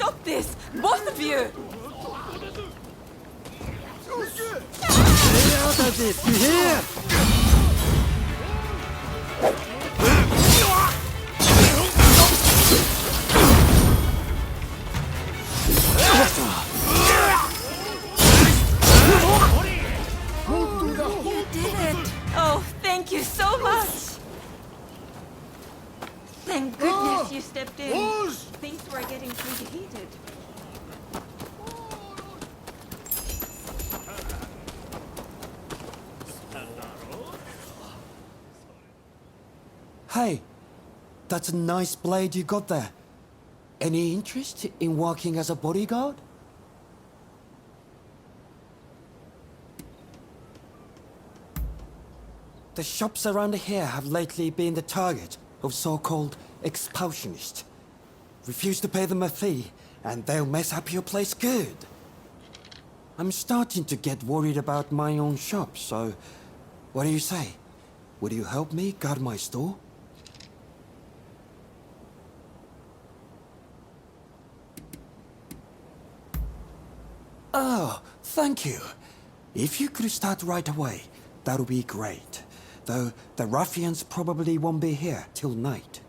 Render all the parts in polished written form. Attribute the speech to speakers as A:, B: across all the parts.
A: stop this! Both of you! You did it! Oh, thank you so much! Thank goodness you stepped in. Things were getting pretty heated.
B: Hey, that's a nice blade you got there. Any interest in working as a bodyguard? The shops around here have lately been the target of so-called expulsionists. Refuse to pay them a fee, and they'll mess up your place good. I'm starting to get worried about my own shop, so what do you say? Would you help me guard my store? Oh, thank you. If you could start right away, that would be great. Though the ruffians probably won't be here till night.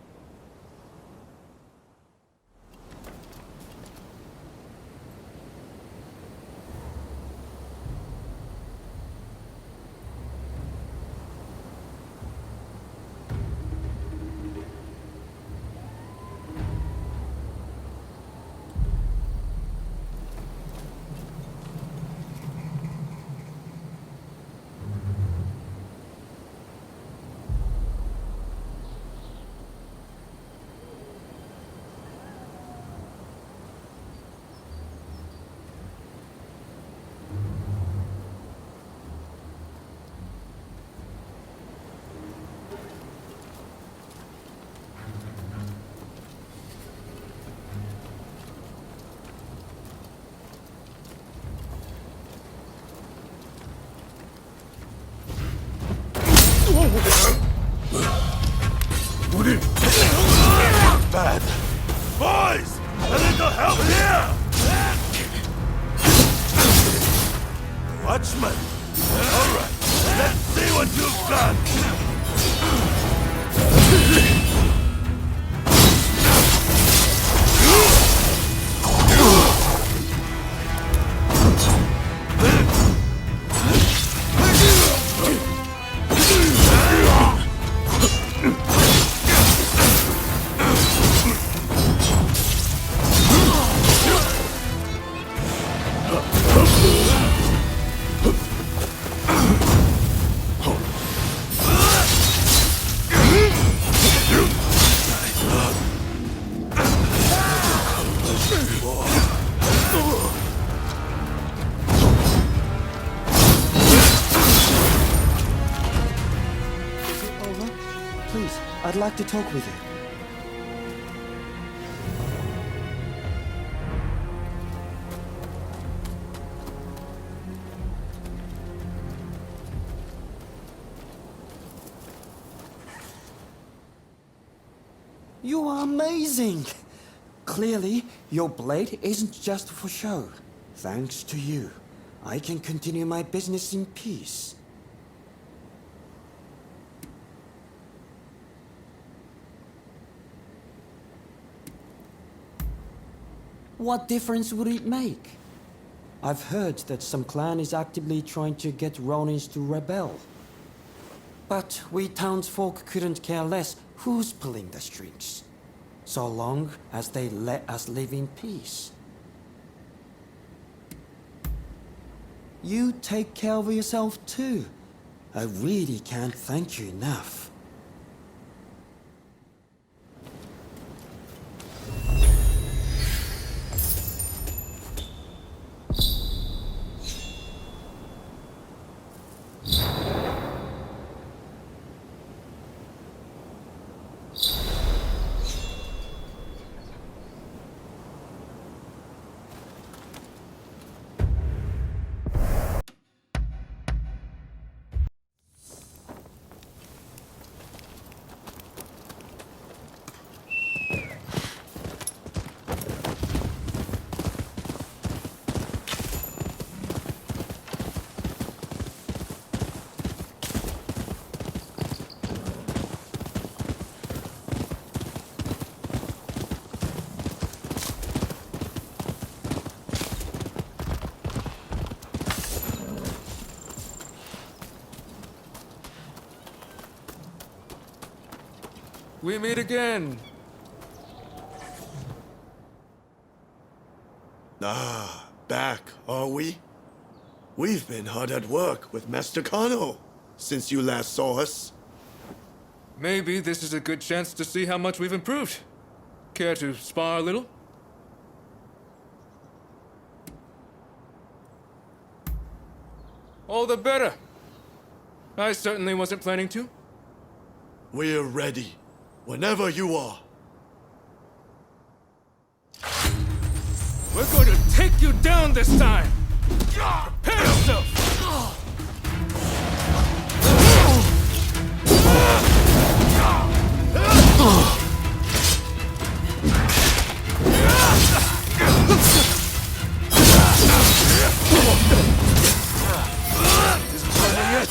C: Rōnin! Bad! Boys! A little help here! Watchman! Alright, let's see what you've got!
B: Please, I'd like to talk with you. You are amazing! Clearly, your blade isn't just for show. Thanks to you, I can continue my business in peace. What difference would it make? I've heard that some clan is actively trying to get Ronins to rebel. But we townsfolk couldn't care less who's pulling the strings, so long as they let us live in peace. You take care of yourself too. I really can't thank you enough.
D: We meet again.
C: Ah, back, are we? We've been hard at work with Master Kano since you last saw us.
D: Maybe this is a good chance to see how much we've improved. Care to spar a little? All the better. I certainly wasn't planning to.
C: We're ready, whenever you are.
D: We're going to take you down this time! Prepare yourself! Isn't over yet.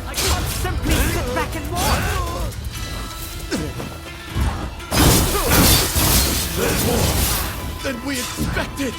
E: I can't simply sit back and watch!
C: There's more than we expected!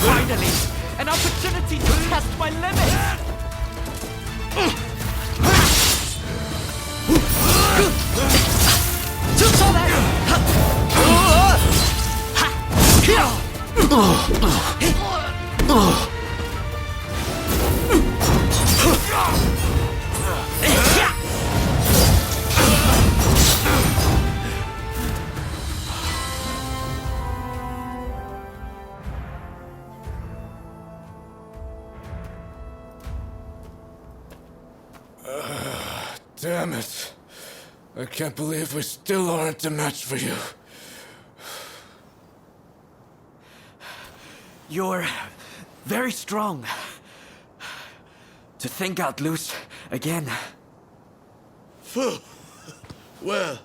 E: Finally! An opportunity to test my limits!
D: Damn it. I can't believe we still aren't a match for you.
E: You're very strong. To think I'd lose again.
C: Phew. Well,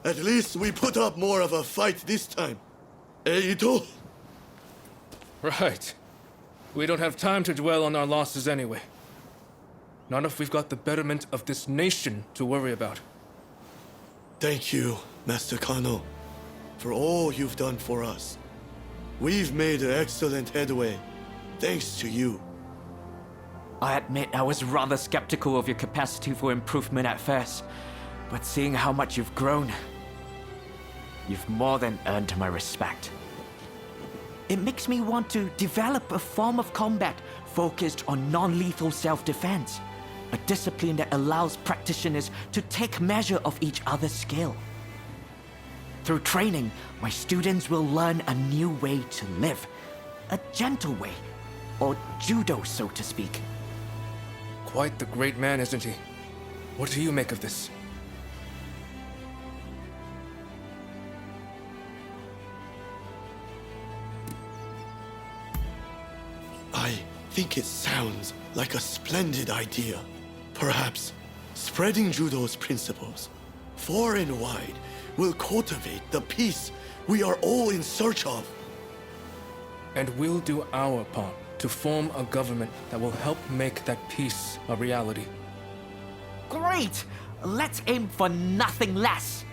C: at least we put up more of a fight this time. Eh, Ito?
D: Right. We don't have time to dwell on our losses anyway. Not if we've got the betterment of this nation to worry about.
C: Thank you, Master Kano, for all you've done for us. We've made excellent headway, thanks to you.
E: I admit I was rather skeptical of your capacity for improvement at first, but seeing how much you've grown, you've more than earned my respect. It makes me want to develop a form of combat focused on non-lethal self-defense, a discipline that allows practitioners to take measure of each other's skill. Through training, my students will learn a new way to live, a gentle way, or judo, so to speak.
D: Quite the great man, isn't he? What do you make of this?
C: I think it sounds like a splendid idea. Perhaps spreading judo's principles far and wide will cultivate the peace we are all in search of.
D: And we'll do our part to form a government that will help make that peace a reality.
E: Great! Let's aim for nothing less!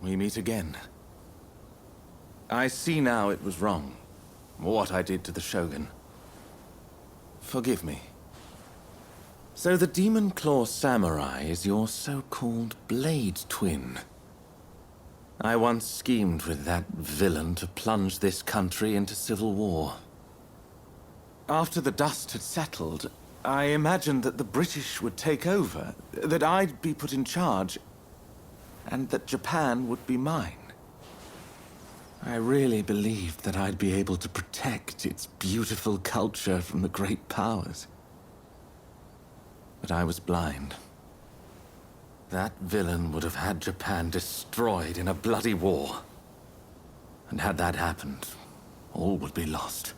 F: we meet again. I see now it was wrong, what I did to the Shogun. Forgive me. So the Demon Claw Samurai is your so-called blade twin. I once schemed with that villain to plunge this country into civil war. After the dust had settled, I imagined that the British would take over, that I'd be put in charge, and that Japan would be mine. I really believed that I'd be able to protect its beautiful culture from the great powers. But I was blind. That villain would have had Japan destroyed in a bloody war. And had that happened, all would be lost.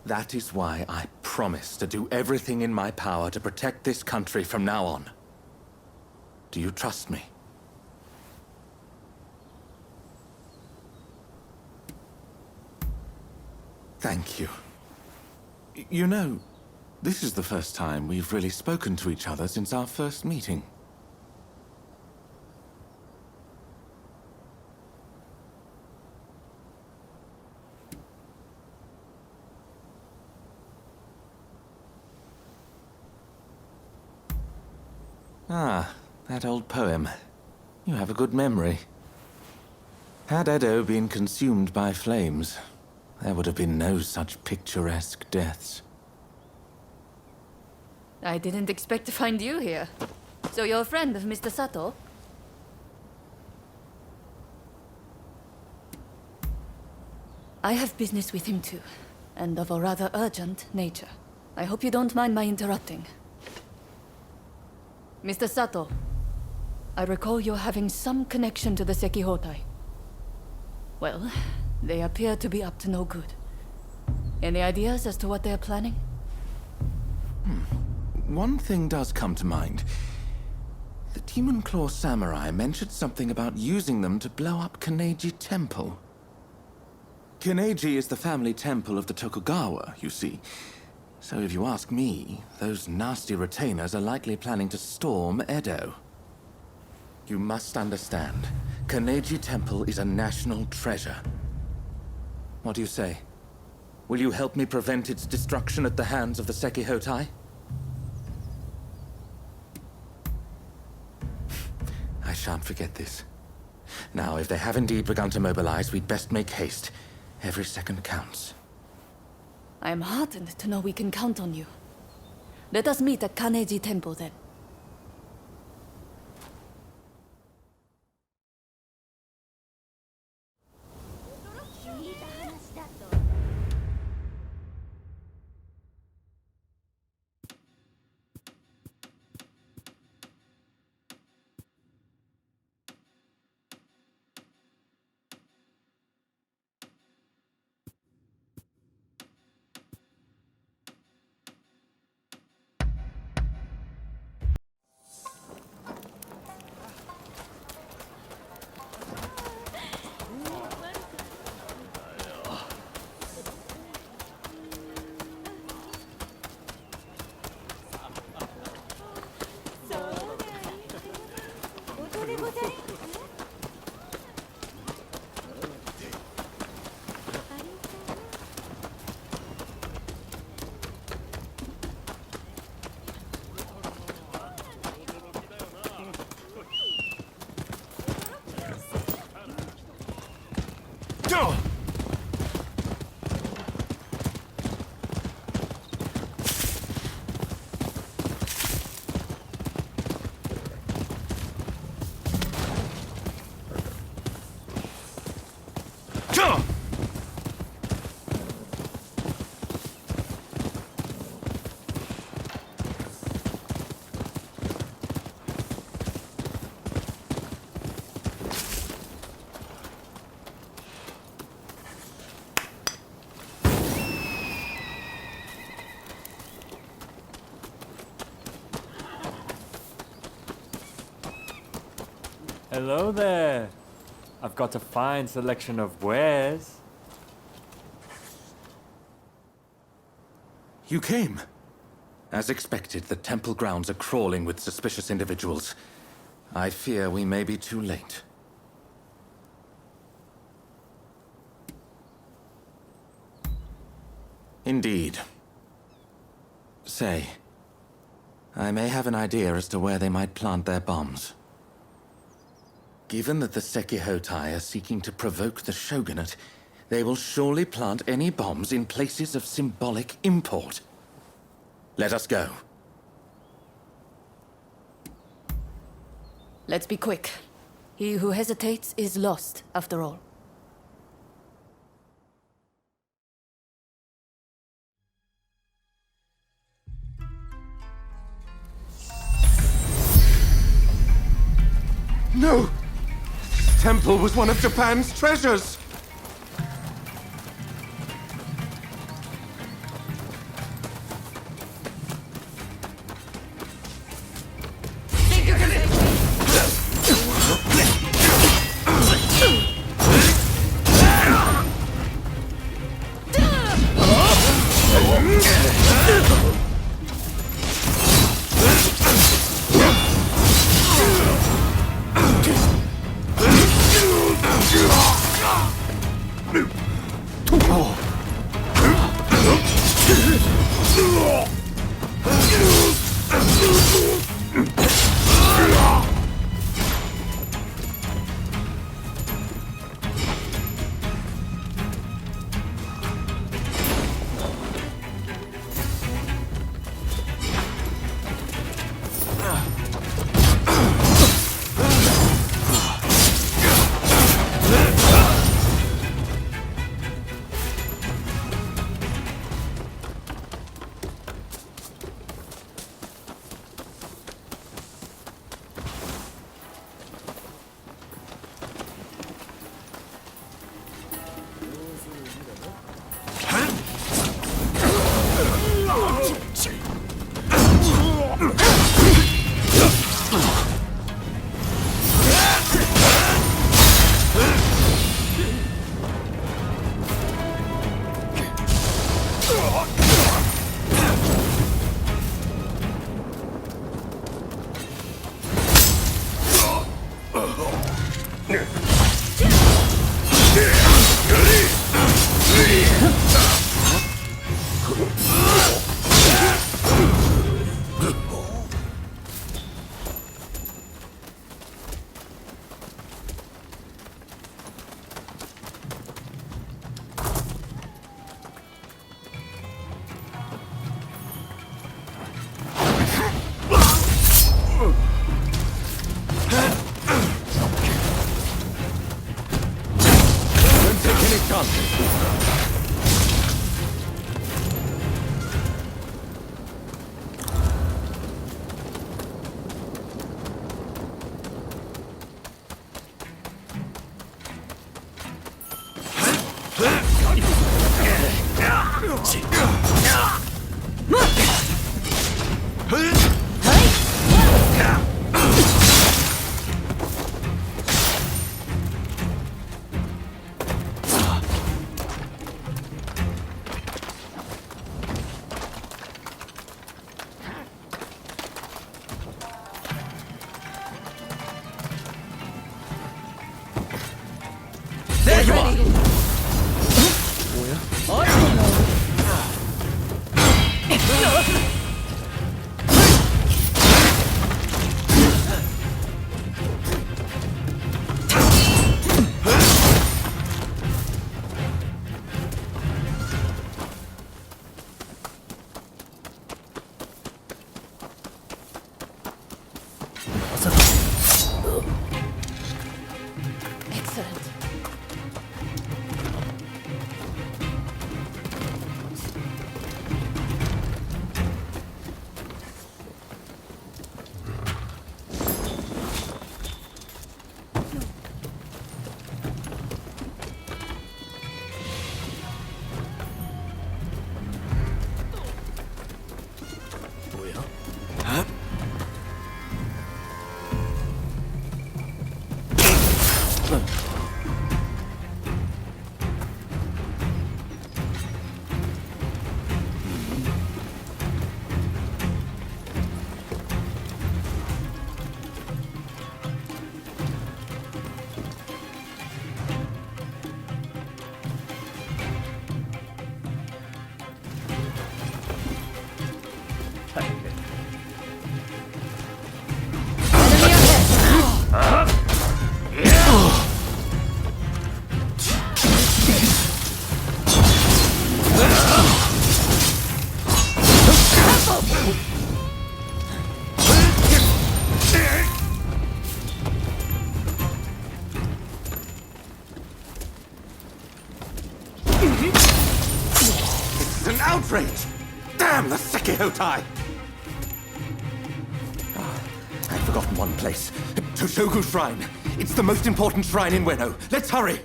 F: That is why I promise to do everything in my power to protect this country from now on. Do you trust me? Thank you. You know, this is the first time we've really spoken to each other since our first meeting. Ah, that old poem. You have a good memory. Had Edo been consumed by flames, there would have been no such picturesque deaths.
G: I didn't expect to find you here. So you're a friend of Mr. Sato? I have business with him too, and of a rather urgent nature. I hope you don't mind my interrupting. Mr. Sato, I recall you're having some connection to the Sekihotai. Well, they appear to be up to no good. Any ideas as to what they're planning?
F: One thing does come to mind. The Demon Claw Samurai mentioned something about using them to blow up Kaneji Temple. Kaneji is the family temple of the Tokugawa, you see. So if you ask me, those nasty retainers are likely planning to storm Edo. You must understand, Kaneji Temple is a national treasure. What do you say? Will you help me prevent its destruction at the hands of the Sekihotai? I shan't forget this. Now, if they have indeed begun to mobilize, we'd best make haste. Every second counts.
G: I am heartened to know we can count on you. Let us meet at Kaneji Temple then.
H: Hello there. I've got a fine selection of wares.
F: You came. As expected, the temple grounds are crawling with suspicious individuals. I fear we may be too late. Indeed. Say, I may have an idea as to where they might plant their bombs. Given that the Sekihotai are seeking to provoke the shogunate, they will surely plant any bombs in places of symbolic import. Let us go.
G: Let's be quick. He who hesitates is lost, after all.
F: No! This temple was one of Japan's treasures! outrage! Damn the Sekihotai! I'd forgotten one place. Toshogu Shrine. It's the most important shrine in Ueno. Let's hurry!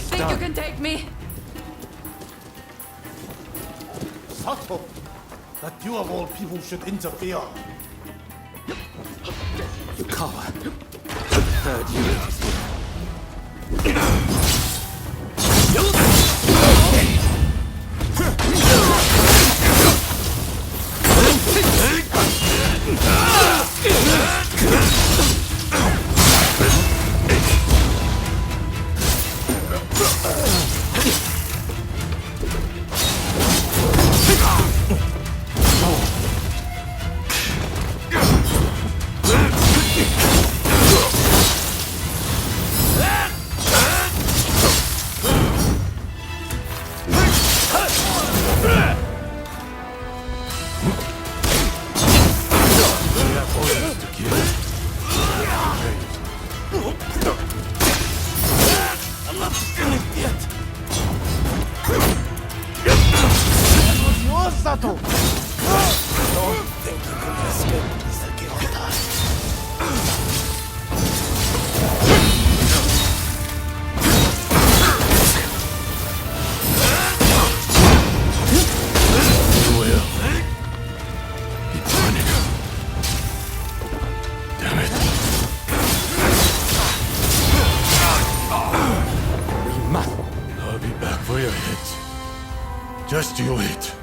G: Think you can take me?
I: Sato, that you of all people should interfere.
F: Yukawa, the third unit is here.
I: Just you wait.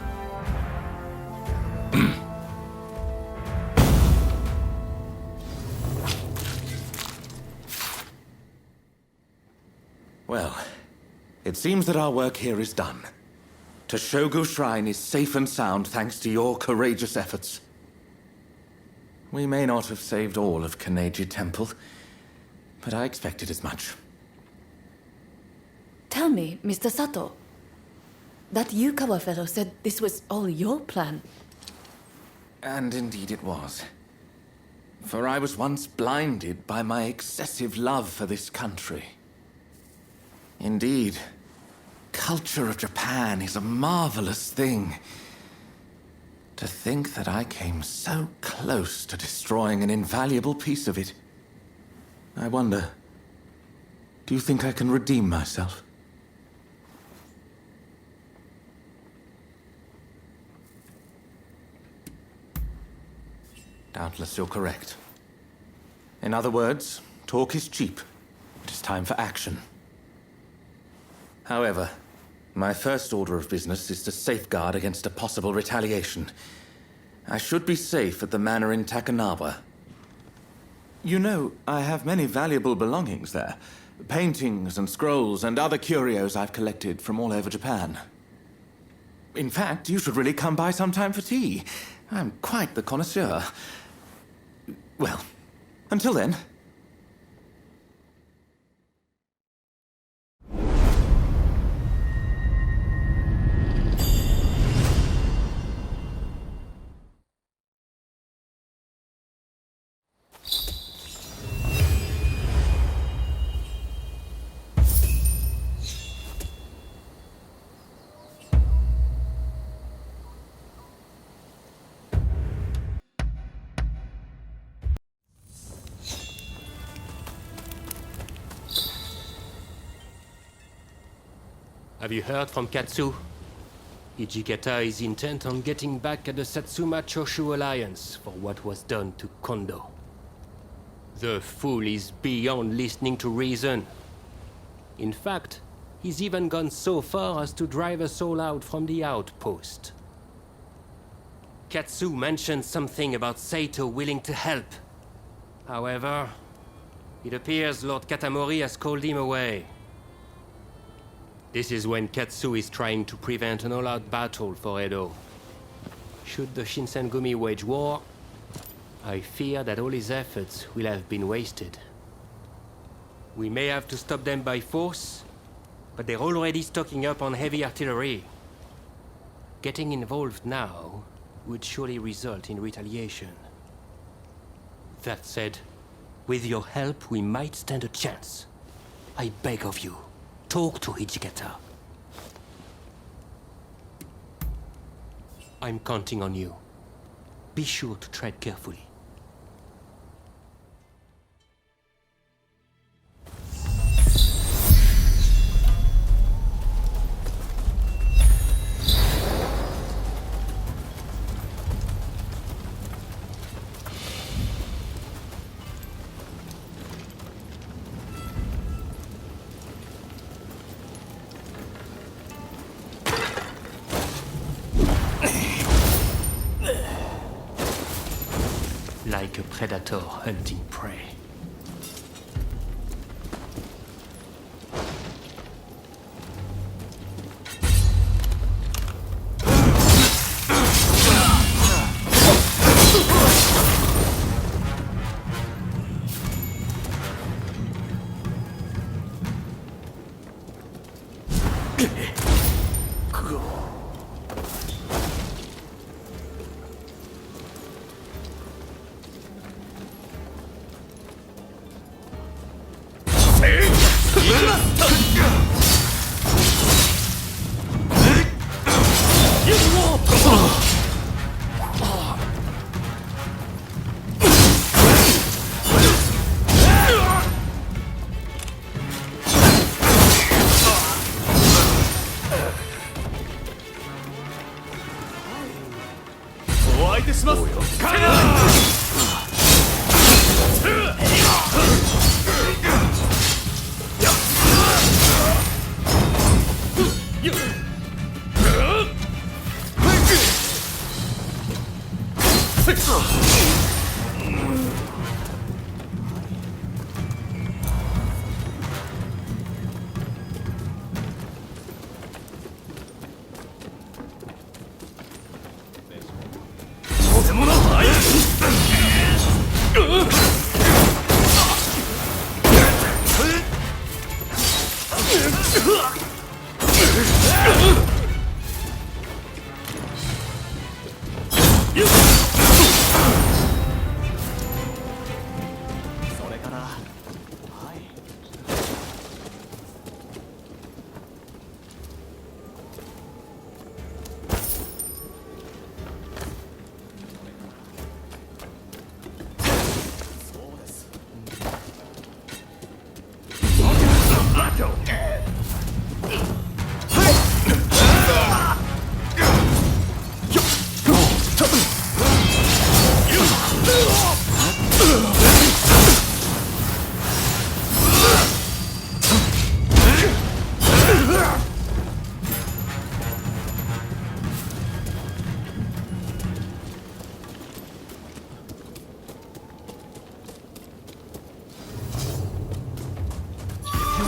F: Well, it seems that our work here is done. Toshogu Shrine is safe and sound thanks to your courageous efforts. We may not have saved all of Kaneji Temple, but I expected as much.
G: Tell me, Mr. Sato. That Yukawa fellow said this was all your plan.
F: And indeed it was. For I was once blinded by my excessive love for this country. Indeed, culture of Japan is a marvelous thing. To think that I came so close to destroying an invaluable piece of it. I wonder, do you think I can redeem myself? Doubtless you're correct. In other words, talk is cheap. It is time for action. However, my first order of business is to safeguard against a possible retaliation. I should be safe at the manor in Takanawa. You know, I have many valuable belongings there. Paintings and scrolls and other curios I've collected from all over Japan. In fact, you should really come by sometime for tea. I'm quite the connoisseur. Well, until then.
J: Have you heard from Katsu? Hijikata is intent on getting back at the Satsuma Choshu Alliance for what was done to Kondo. The fool is beyond listening to reason. In fact, he's even gone so far as to drive us all out from the outpost. Katsu mentioned something about Saito willing to help. However, it appears Lord Katamori has called him away. This is when Katsu is trying to prevent an all-out battle for Edo. Should the Shinsengumi wage war, I fear that all his efforts will have been wasted. We may have to stop them by force, but they're already stocking up on heavy artillery. Getting involved now would surely result in retaliation. That said, with your help, we might stand a chance. I beg of you, talk to Hijikata. I'm counting on you. Be sure to tread carefully. Like a predator hunting prey.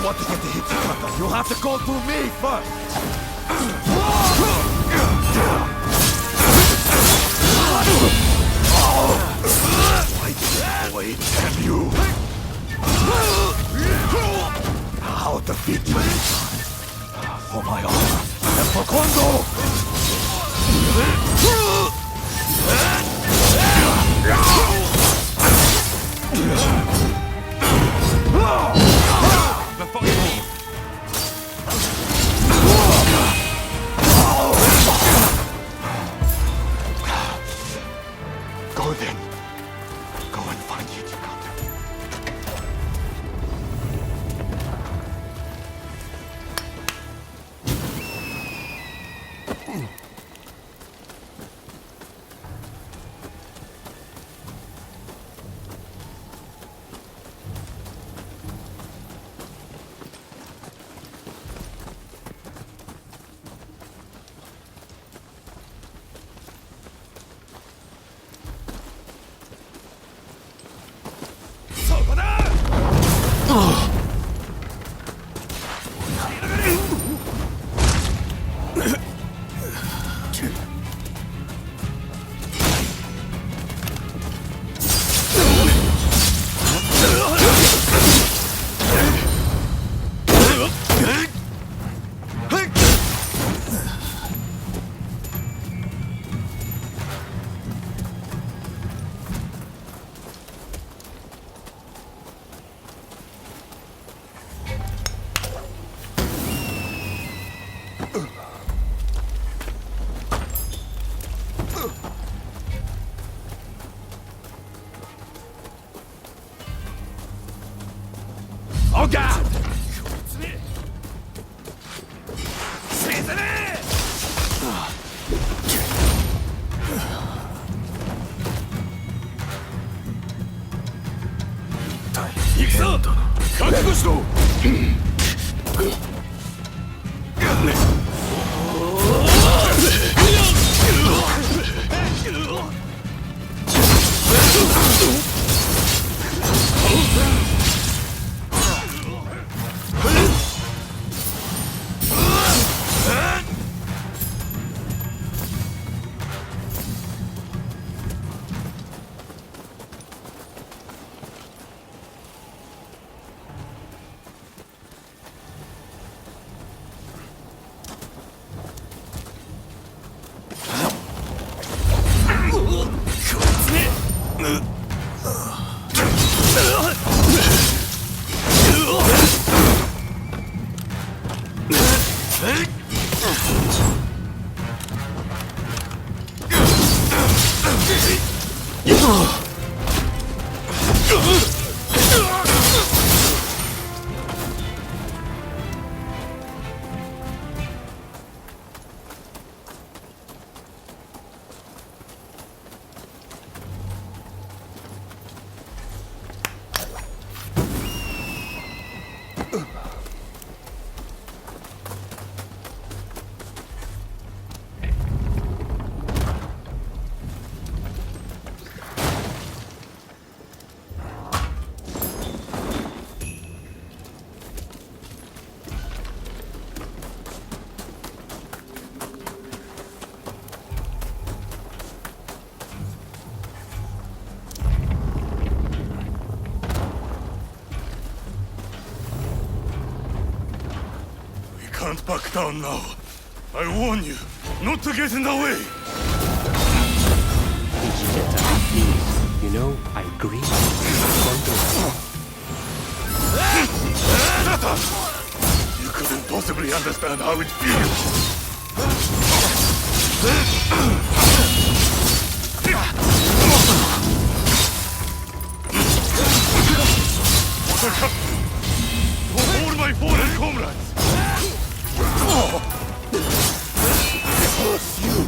I: Want to get to Hijikata, you'll have to go through me first! Wait, damn you! I'll defeat you for my honor and for Kondo! Before you leave. Go then. Go and find Hijikata. En garde!
C: Can't back down now. I warn you, not to get in the way.
J: Please, you know, I agree.
C: Shut up! You couldn't possibly understand how it feels. For all my fallen comrades! Curse you!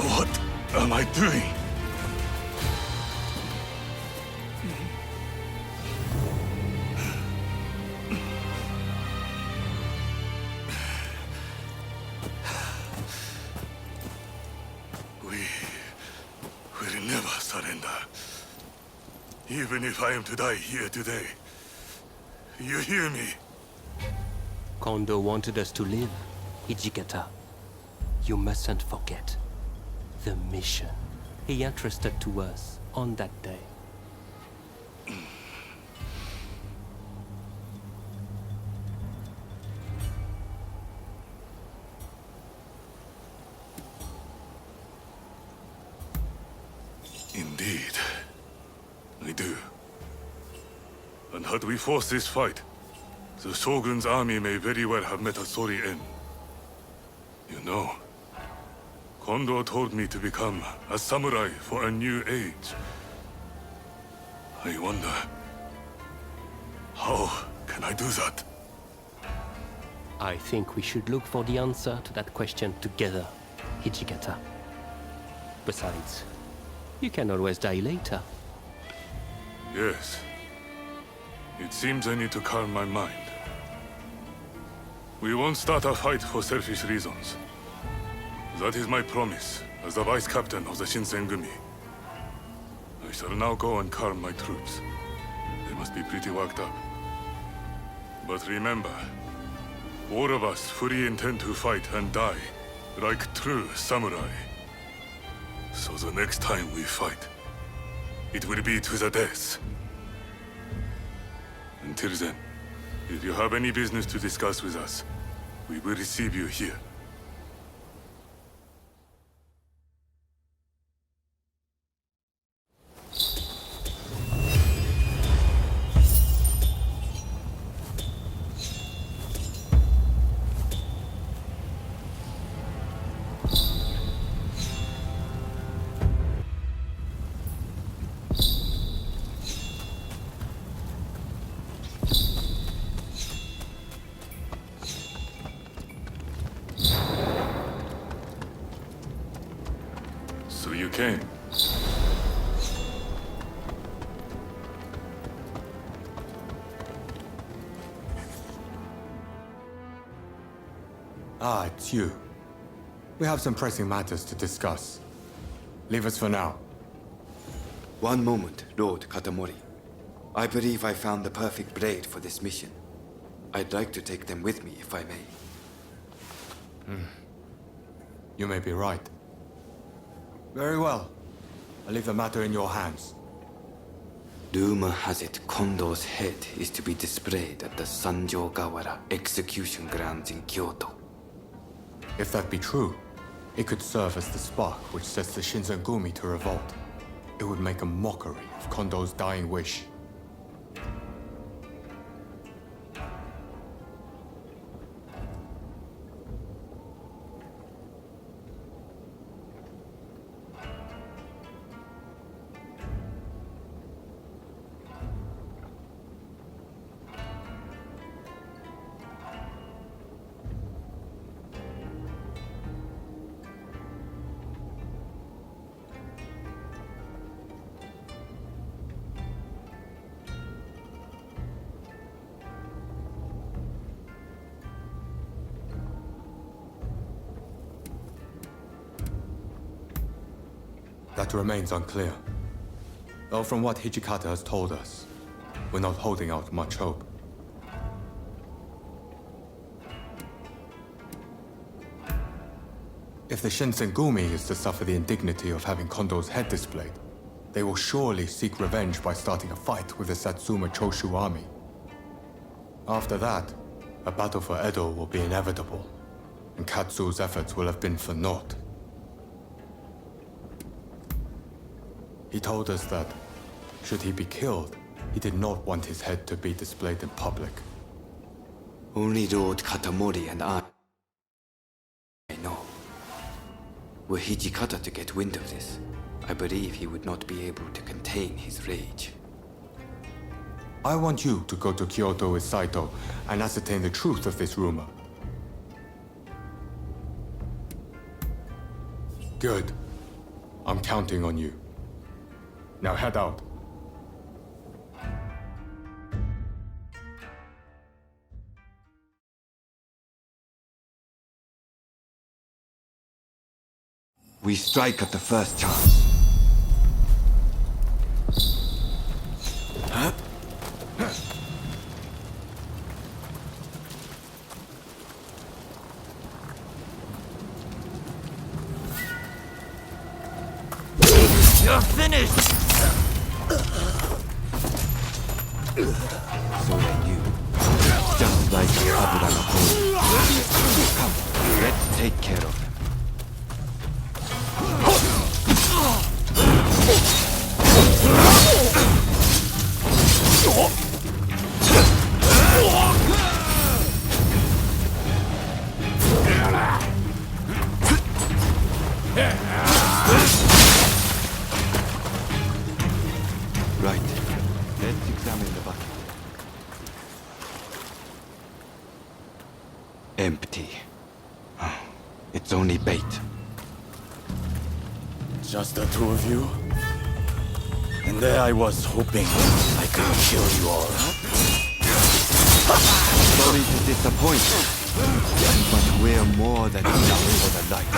C: What am I doing? We will never surrender. Even if I am to die here today. You hear me?
J: Kondo wanted us to live, Hijikata. You mustn't forget the mission he entrusted to us on that day.
C: Indeed, I do. And had we forced this fight, the Shogun's army may very well have met a sorry end. You know, Kondo told me to become a samurai for a new age. I wonder, how can I do that?
J: I think we should look for the answer to that question together, Hijikata. Besides, you can always die later.
C: Yes. It seems I need to calm my mind.
K: We won't start a fight for selfish reasons. That is my promise as the vice captain of the Shinsengumi. I shall now go and calm my troops. They must be pretty worked up. But remember, all of us fully intend to fight and die, like true samurai. So the next time we fight, it will be to the death. Until then, if you have any business to discuss with us, we will receive you here. So you came.
L: Ah, it's you. We have some pressing matters to discuss. Leave us for now.
M: One moment, Lord Katamori. I believe I found the perfect blade for this mission. I'd like to take them with me, if I may.
L: You may be right. Very well. I leave the matter in your hands.
M: Rumor has it Kondo's head is to be displayed at the Sanjōgawara execution grounds in Kyoto.
L: If that be true, it could serve as the spark which sets the Shinsengumi to revolt. It would make a mockery of Kondo's dying wish. That remains unclear. Though from what Hijikata has told us, we're not holding out much hope. If the Shinsengumi is to suffer the indignity of having Kondo's head displayed, they will surely seek revenge by starting a fight with the Satsuma Choshu army. After that, a battle for Edo will be inevitable, and Katsu's efforts will have been for naught. He told us that, should he be killed, he did not want his head to be displayed in public.
M: Only Lord Katamori and I know. Were Hijikata to get wind of this, I believe he would not be able to contain his rage.
L: I want you to go to Kyoto with Saito and ascertain the truth of this rumor. Good. I'm counting on you. Now head out.
M: We strike at the first chance. Huh?
I: You're finished!
M: So they knew. Just like Abura no Koi. Come, let's take care of them. Right. Let's examine the bucket. Empty. It's only bait.
I: Just the two of you? And there I was hoping I could kill you all.
M: Sorry to disappoint. But we're more than enough for the light.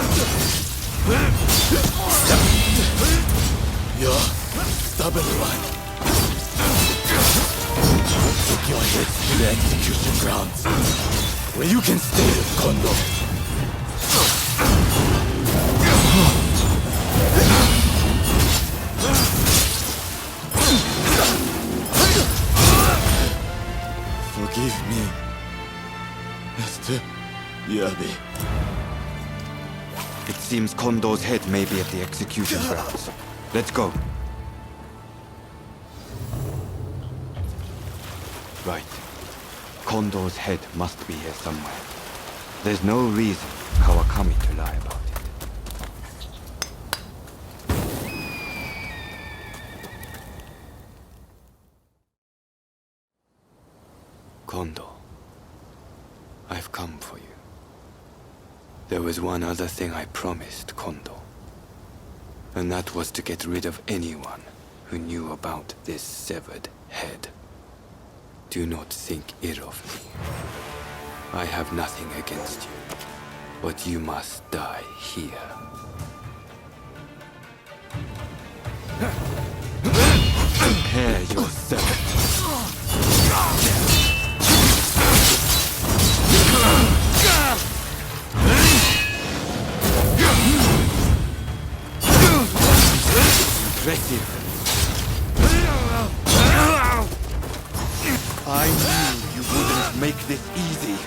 C: You're stubborn one. Take your heads to the execution grounds, where you can stay with Kondo. Forgive me, Mr. Yabe.
M: It seems Kondo's head may be at the execution grounds. Let's go. Right. Kondo's head must be here somewhere. There's no reason Kawakami to lie about it. Kondo, I've come for you. There was one other thing I promised Kondo, and that was to get rid of anyone who knew about this severed head. Do not think ill of me. I have nothing against you, but you must die here. Prepare yourself. Impressive. I knew you wouldn't make this easy.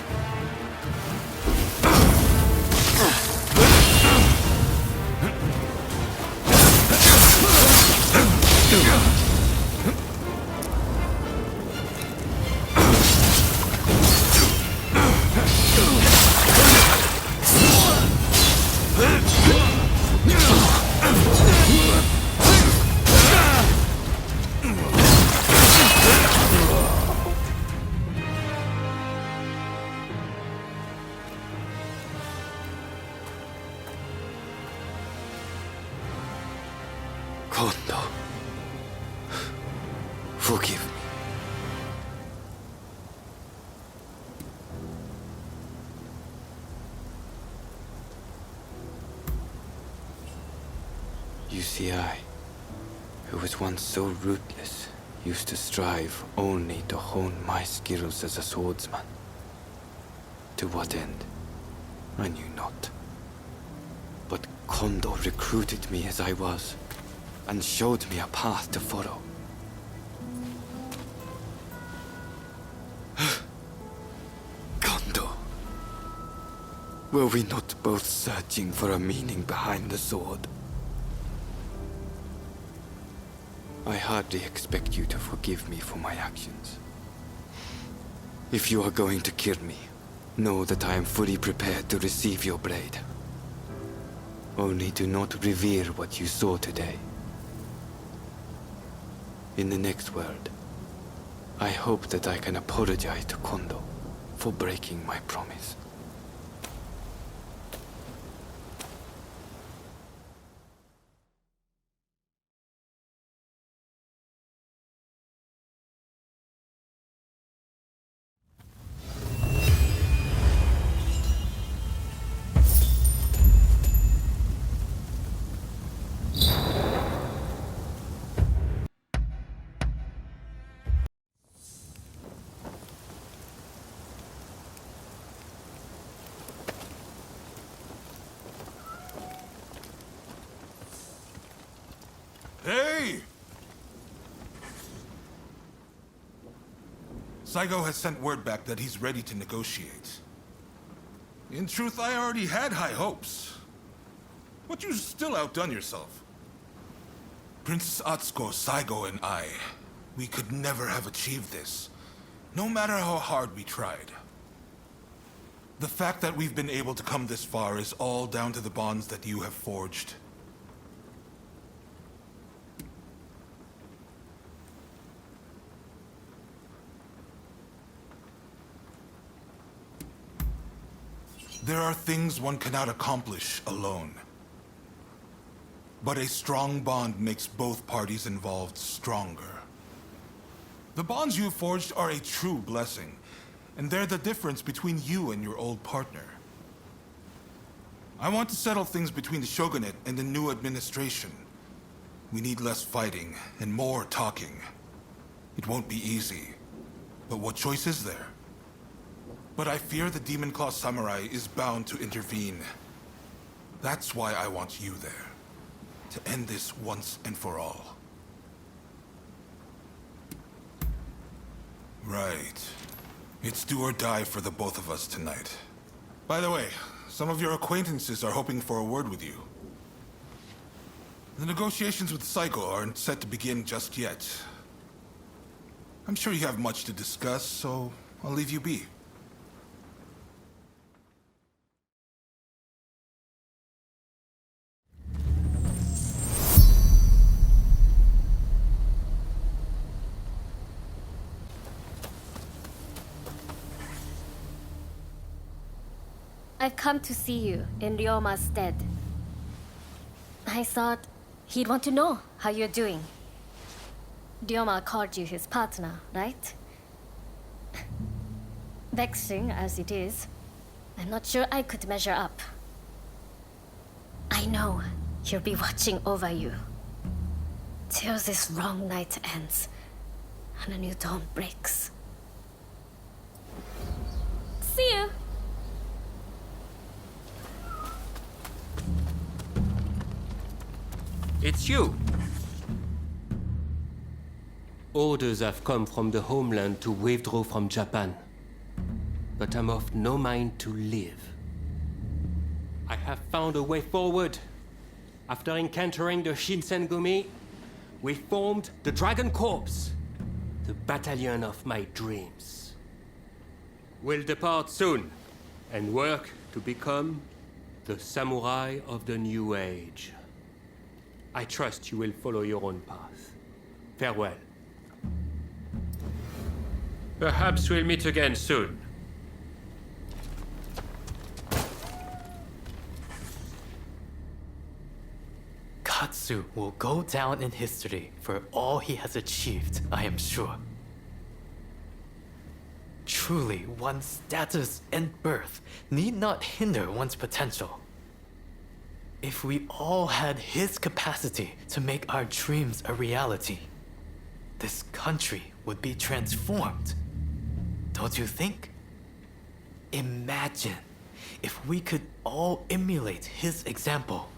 M: Kondo, forgive me. You see, I, who was once so ruthless, used to strive only to hone my skills as a swordsman. To what end? I knew not. But Kondo recruited me as I was, and showed me a path to follow. Kondo, were we not both searching for a meaning behind the sword? I hardly expect you to forgive me for my actions. If you are going to kill me, know that I am fully prepared to receive your blade. Only do not reveal what you saw today. In the next world, I hope that I can apologize to Kondo for breaking my promise.
N: Hey! Saigo has sent word back that he's ready to negotiate. In truth, I already had high hopes. But you still outdone yourself. Princess Atsuko, Saigo, and I, we could never have achieved this, no matter how hard we tried. The fact that we've been able to come this far is all down to the bonds that you have forged. There are things one cannot accomplish alone. But a strong bond makes both parties involved stronger. The bonds you forged are a true blessing, and they're the difference between you and your old partner. I want to settle things between the shogunate and the new administration. We need less fighting and more talking. It won't be easy, but what choice is there? But I fear the Demon Claw Samurai is bound to intervene. That's why I want you there, to end this once and for all. Right. It's do or die for the both of us tonight. By the way, some of your acquaintances are hoping for a word with you. The negotiations with Saiko aren't set to begin just yet. I'm sure you have much to discuss, so I'll leave you be.
O: I've come to see you in Ryoma's stead. I thought he'd want to know how you're doing. Ryoma called you his partner, right? Vexing as it is, I'm not sure I could measure up. I know he'll be watching over you till this wrong night ends and a new dawn breaks. See you!
J: It's you! Orders have come from the homeland to withdraw from Japan. But I'm of no mind to live. I have found a way forward. After encountering the Shinsengumi, we formed the Dragon Corps, the battalion of my dreams. We'll depart soon and work to become the samurai of the new age. I trust you will follow your own path. Farewell. Perhaps we'll meet again soon.
P: Katsu will go down in history for all he has achieved, I am sure. Truly, one's status and birth need not hinder one's potential. If we all had his capacity to make our dreams a reality, this country would be transformed. Don't you think? Imagine if we could all emulate his example.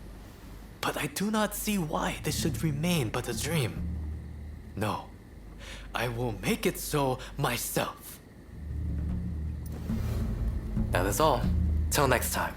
P: But I do not see why this should remain but a dream. No, I will make it so myself. That is all. Till next time.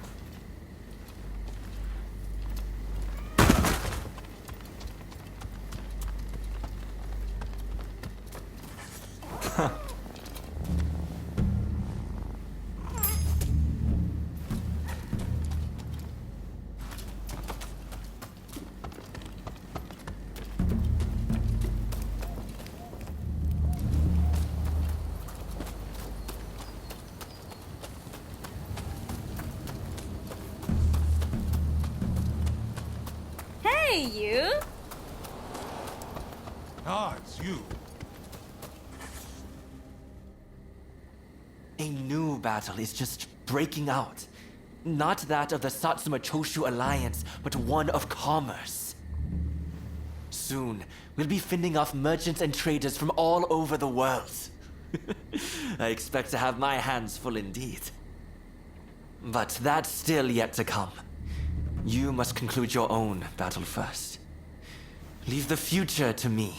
O: Hey, you!
N: Ah, it's you.
Q: A new battle is just breaking out. Not that of the Satsuma Choshu alliance, but one of commerce. Soon, we'll be fending off merchants and traders from all over the world. I expect to have my hands full indeed. But that's still yet to come. You must conclude your own battle first. Leave the future to me,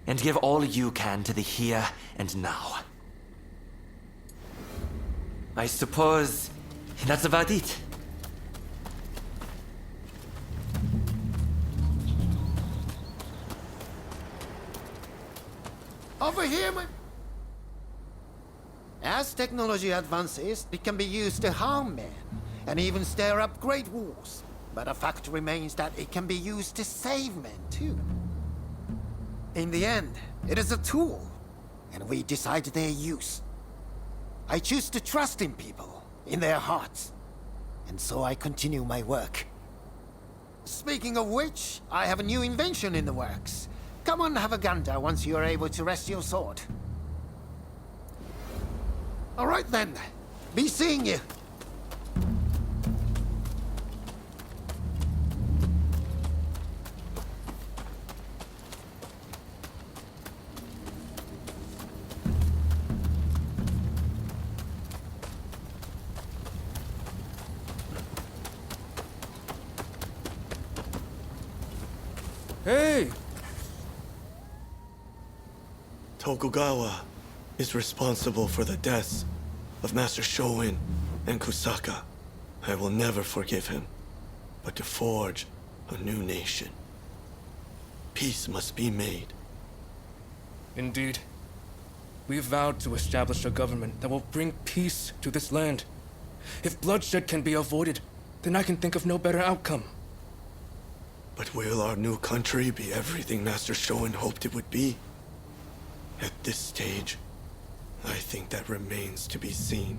Q: and give all you can to the here and now. I suppose that's about it.
R: Over here, man. As technology advances, it can be used to harm men, and even stir up great wars. But the fact remains that it can be used to save men, too. In the end, it is a tool, and we decide their use. I choose to trust in people, in their hearts, and so I continue my work. Speaking of which, I have a new invention in the works. Come on, have a gander once you are able to rest your sword. All right then. Be seeing you.
D: Hey!
C: Tokugawa is responsible for the deaths of Master Shoin and Kusaka. I will never forgive him, but to forge a new nation, peace must be made.
D: Indeed. We vowed to establish a government that will bring peace to this land. If bloodshed can be avoided, then I can think of no better outcome.
C: But will our new country be everything Master Shoin hoped it would be? At this stage, I think that remains to be seen.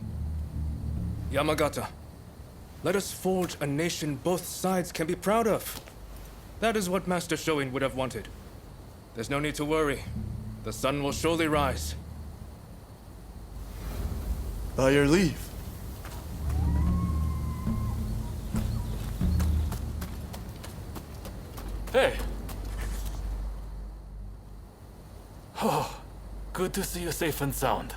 D: Yamagata, let us forge a nation both sides can be proud of. That is what Master Shoin would have wanted. There's no need to worry. The sun will surely rise.
C: By your leave.
P: Hey! Oh, good to see you safe and sound.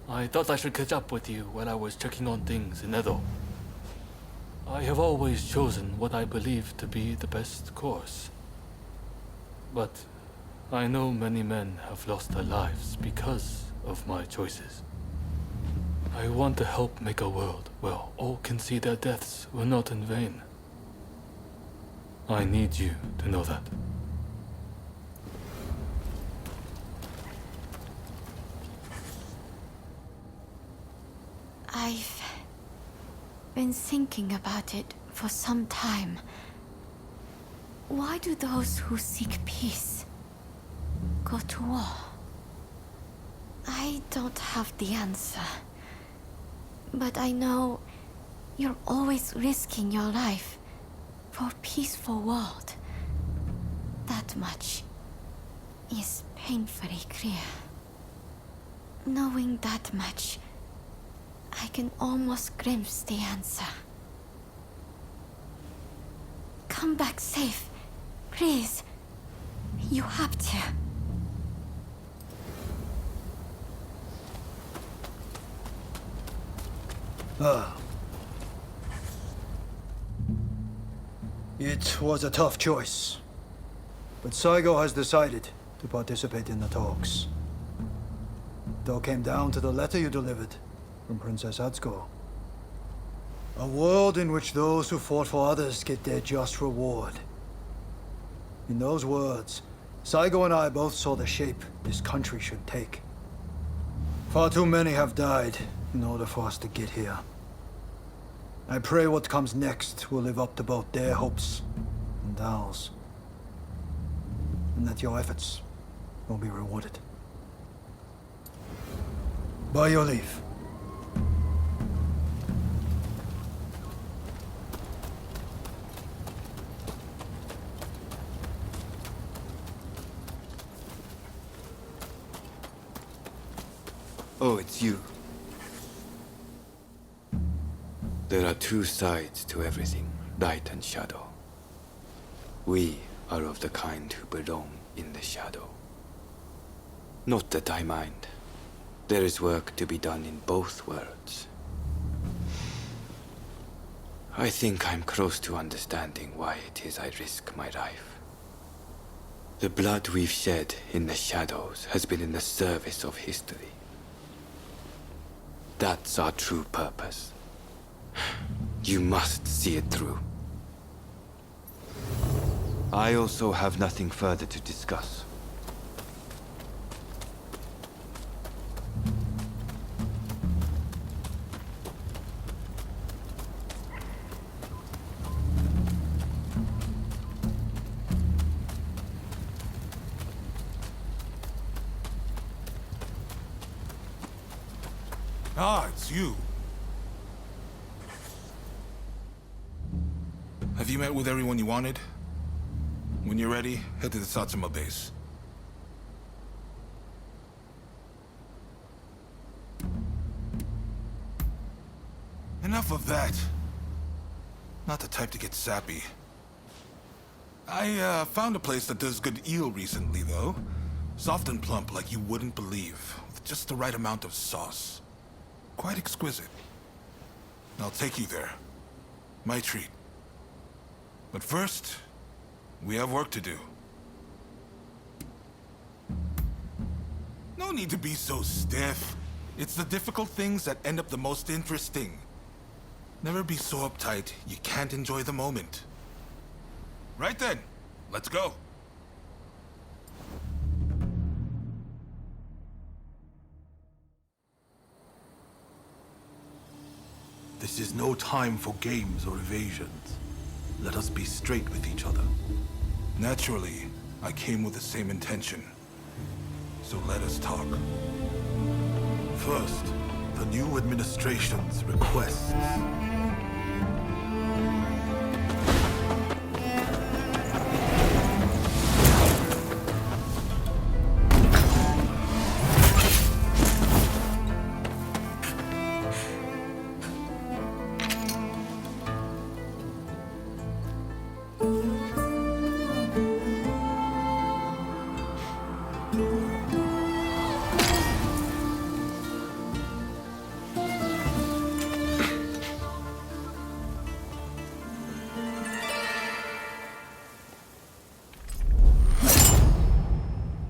P: I thought I should catch up with you while I was checking on things in Edo. I have always chosen what I believe to be the best course. But I know many men have lost their lives because of my choices. I want to help make a world where all can see their deaths were not in vain. I need you to know that.
S: I've been thinking about it for some time. Why do those who seek peace go to war? I don't have the answer. But I know you're always risking your life for a peaceful world. That much is painfully clear. Knowing that much, I can almost glimpse the answer. Come back safe, please. You have to.
T: It was a tough choice. But Saigo has decided to participate in the talks. It all came down to the letter you delivered from Princess Atsuko. A world in which those who fought for others get their just reward. In those words, Saigo and I both saw the shape this country should take. Far too many have died in order for us to get here. I pray what comes next will live up to both their hopes and ours. And that your efforts will be rewarded. By your leave.
M: Oh, it's you. There are two sides to everything, light and shadow. We are of the kind who belong in the shadow. Not that I mind. There is work to be done in both worlds. I think I'm close to understanding why it is I risk my life. The blood we've shed in the shadows has been in the service of history. That's our true purpose. You must see it through. I also have nothing further to discuss.
N: Ah, it's you. Have you met with everyone you wanted? When you're ready, head to the Satsuma base. enough of that. Not the type to get sappy. I found a place that does good eel recently, though. Soft and plump like you wouldn't believe, with just the right amount of sauce. Quite exquisite. I'll take you there. My treat. But first, we have work to do. No need to be so stiff. It's the difficult things that end up the most interesting. Never be so uptight you can't enjoy the moment. Right then, let's go.
I: This is no time for games or evasions. Let us be straight with each other.
N: Naturally, I came with the same intention. So let us talk.
I: First, the new administration's requests.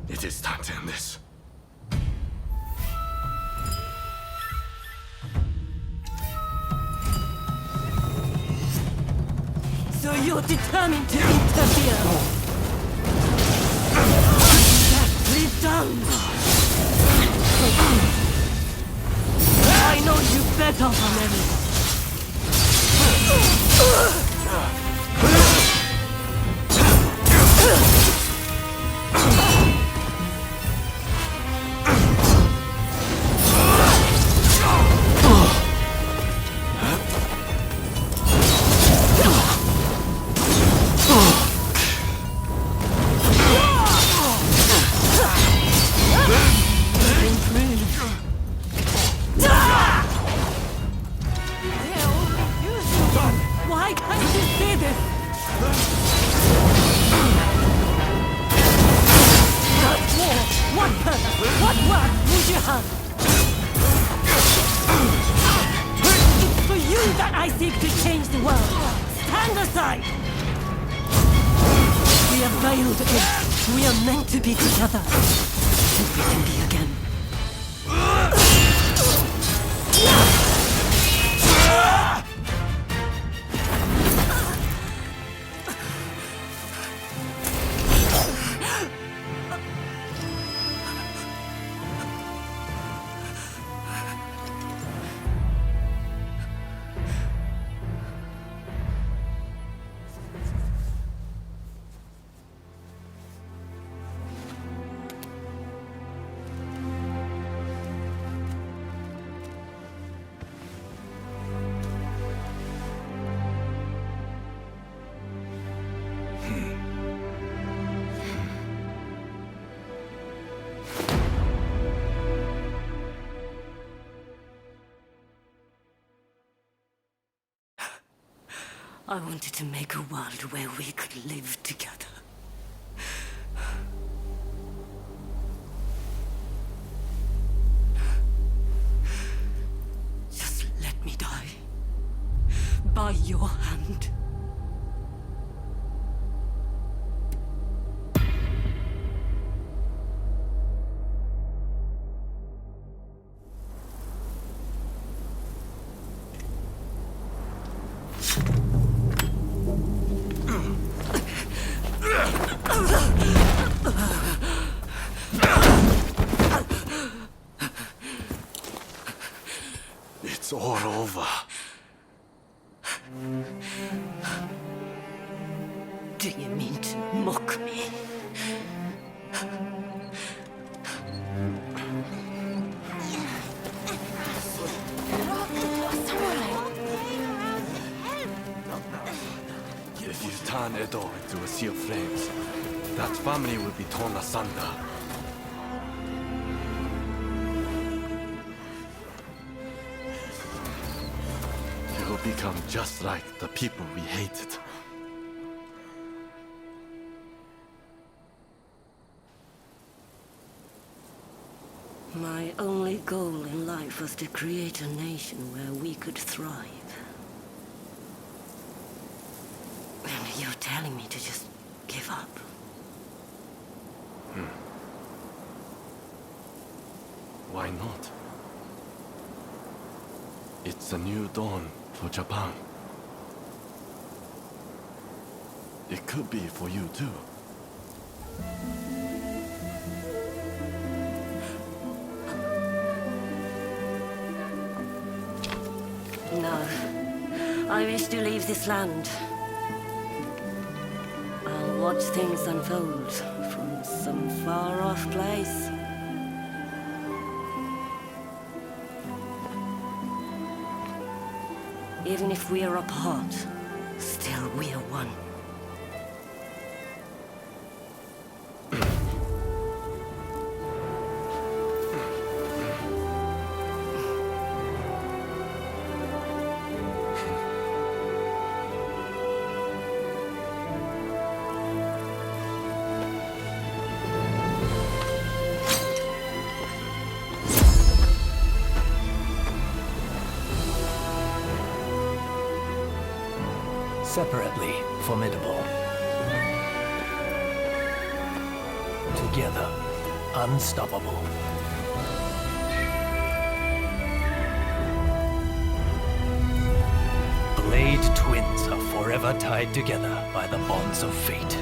F: It is time to end this.
A: So you're determined to interfere? Please don't! I know you better than anyone. Why can't you see this? What war? What purpose? What work would you have? It's for you that I seek to change the world. Stand aside! We have failed it. We are meant to be together. And we can be again. I wanted to make a world where we could live together. Just let me die. By your hand.
I: It's all over.
A: Do you mean to mock me?
I: If you turn Edo into a sea of flames, that family will be torn asunder. You become just like the people we hated.
A: My only goal in life was to create a nation where we could thrive. And you're telling me to just give up?
I: Why not? It's a new dawn for Japan. It could be for you too.
A: No. I wish to leave this land. I'll watch things unfold from some far-off place. Even if we are apart, still we are one.
U: Separately formidable. Together, unstoppable. Blade twins are forever tied together by the bonds of fate.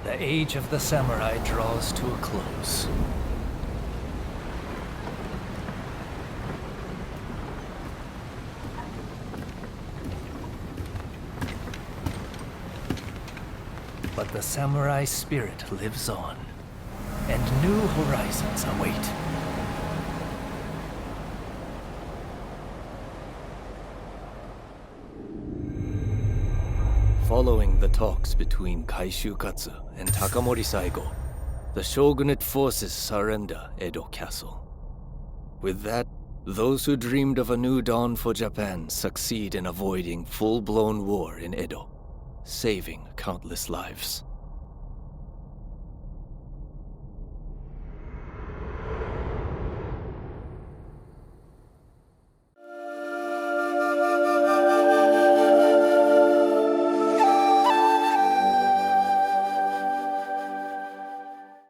U: The age of the samurai draws to a close. But the samurai spirit lives on, and new horizons await. Following the talks between Kaishukatsu and Takamori Saigo, the shogunate forces surrender Edo Castle. With that, those who dreamed of a new dawn for Japan succeed in avoiding full-blown war in Edo, saving countless lives.